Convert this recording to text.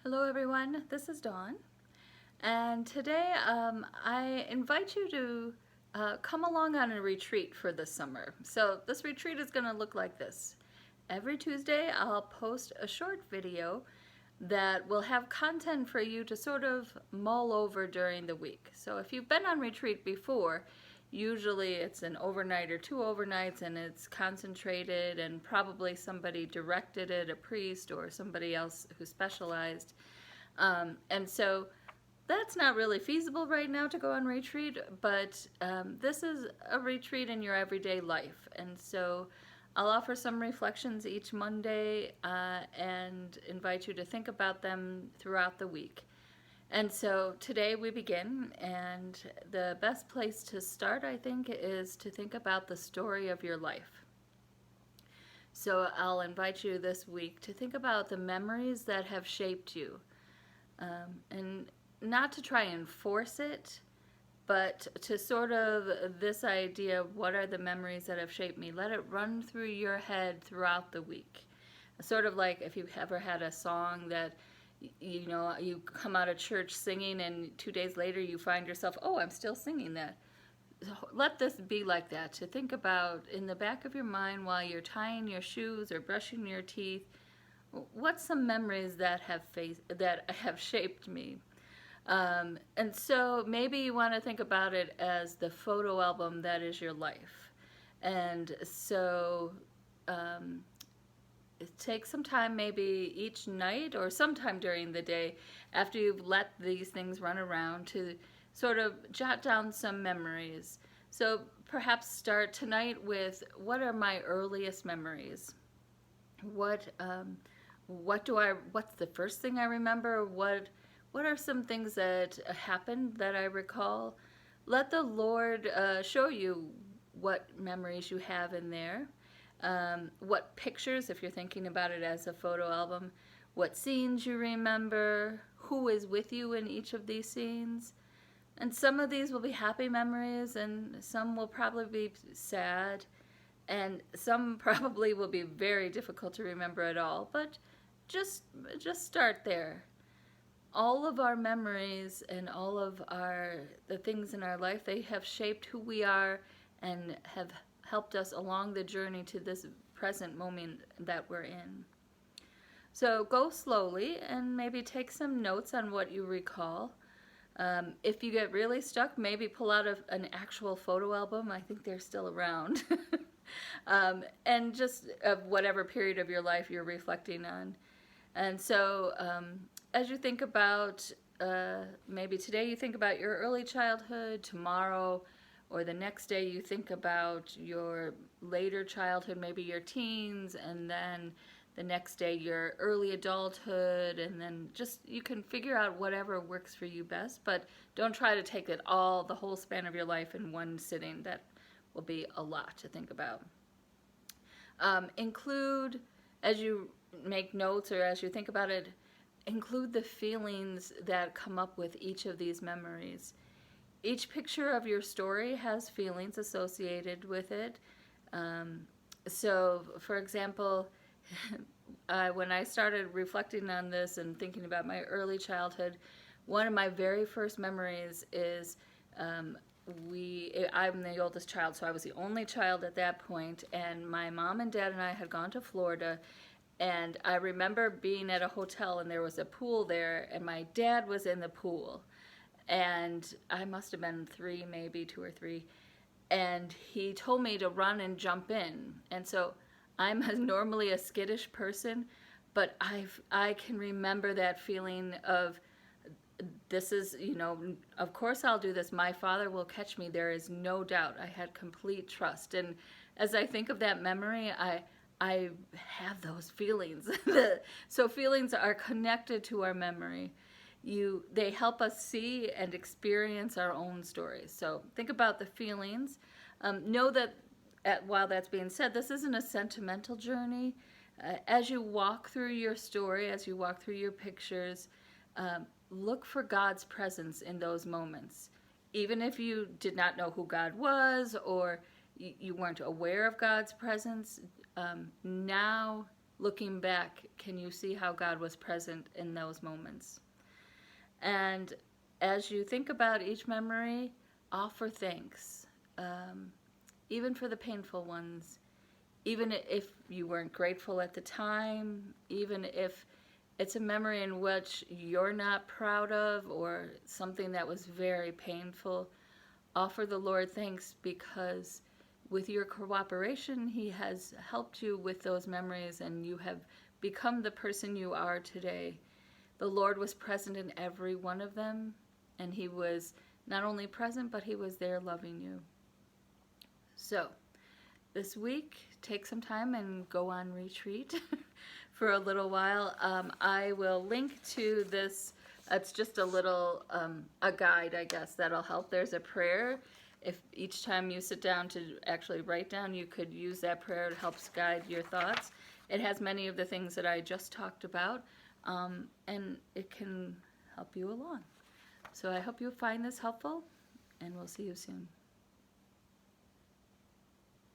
Hello everyone, this is Dawn, and today I invite you to come along on a retreat for the summer. So this retreat is going to look like this. Every Tuesday I'll post a short video that will have content for you to sort of mull over during the week. So if you've been on retreat before, usually it's an overnight or two overnights and it's concentrated and probably somebody directed it, a priest or somebody else who specialized. And so that's not really feasible right now to go on retreat, but this is a retreat in your everyday life. And so I'll offer some reflections each Monday and invite you to think about them throughout the week. And so today we begin, and the best place to start, I think, is to think about the story of your life. So I'll invite you this week to think about the memories that have shaped you. And not to try and force it, but to sort of this idea of what are the memories that have shaped me, let it run through your head throughout the week. Sort of like if you've ever had a song that you come out of church singing and 2 days later you find yourself, oh, I'm still singing that. Let this be like that, to think about in the back of your mind while you're tying your shoes or brushing your teeth, what's some memories that have shaped me. And so maybe you want to think about it as the photo album that is your life. And so take some time, maybe each night or sometime during the day after you've let these things run around, to sort of jot down some memories. So perhaps start tonight with, what are my earliest memories? What's the first thing I remember? What are some things that happened that I recall? Let the Lord show you what memories you have in there. What pictures, if you're thinking about it as a photo album, what scenes you remember, who is with you in each of these scenes. And some of these will be happy memories, and some will probably be sad, and some probably will be very difficult to remember at all, but just start there. All of our memories and all of the things in our life, they have shaped who we are and have helped us along the journey to this present moment that we're in. So go slowly and maybe take some notes on what you recall. If you get really stuck, maybe pull out an actual photo album. I think they're still around. And just of whatever period of your life you're reflecting on. And so as you think about, maybe today you think about your early childhood, tomorrow or the next day you think about your later childhood, maybe your teens, and then the next day your early adulthood, and then just you can figure out whatever works for you best, but don't try to take it all, the whole span of your life in one sitting. That will be a lot to think about. Include, as you make notes or as you think about it, include the feelings that come up with each of these memories. Each picture of your story has feelings associated with it. So, for example, when I started reflecting on this and thinking about my early childhood, one of my very first memories is I'm the oldest child, so I was the only child at that point, and my mom and dad and I had gone to Florida, and I remember being at a hotel and there was a pool there, and my dad was in the pool, and I must have been 3, maybe 2 or 3, and he told me to run and jump in. And so I'm normally a skittish person, but I can remember that feeling of, this is, of course I'll do this. My father will catch me. There is no doubt. I had complete trust. And as I think of that memory, I have those feelings. So feelings are connected to our memory. They help us see and experience our own stories. So think about the feelings. Know that while that's being said, this isn't a sentimental journey. As you walk through your story, as you walk through your pictures, look for God's presence in those moments. Even if you did not know who God was, or you weren't aware of God's presence, now looking back, can you see how God was present in those moments? And as you think about each memory, offer thanks, even for the painful ones, even if you weren't grateful at the time, even if it's a memory in which you're not proud of or something that was very painful. Offer the Lord thanks because with your cooperation, He has helped you with those memories and you have become the person you are today. The Lord was present in every one of them, and He was not only present, but He was there loving you. So, this week, take some time and go on retreat for a little while. I will link to this. It's just a little a guide, I guess, that'll help. There's a prayer. If each time you sit down to actually write down, you could use that prayer. It helps guide your thoughts. It has many of the things that I just talked about, and it can help you along. So I hope you find this helpful, and we'll see you soon.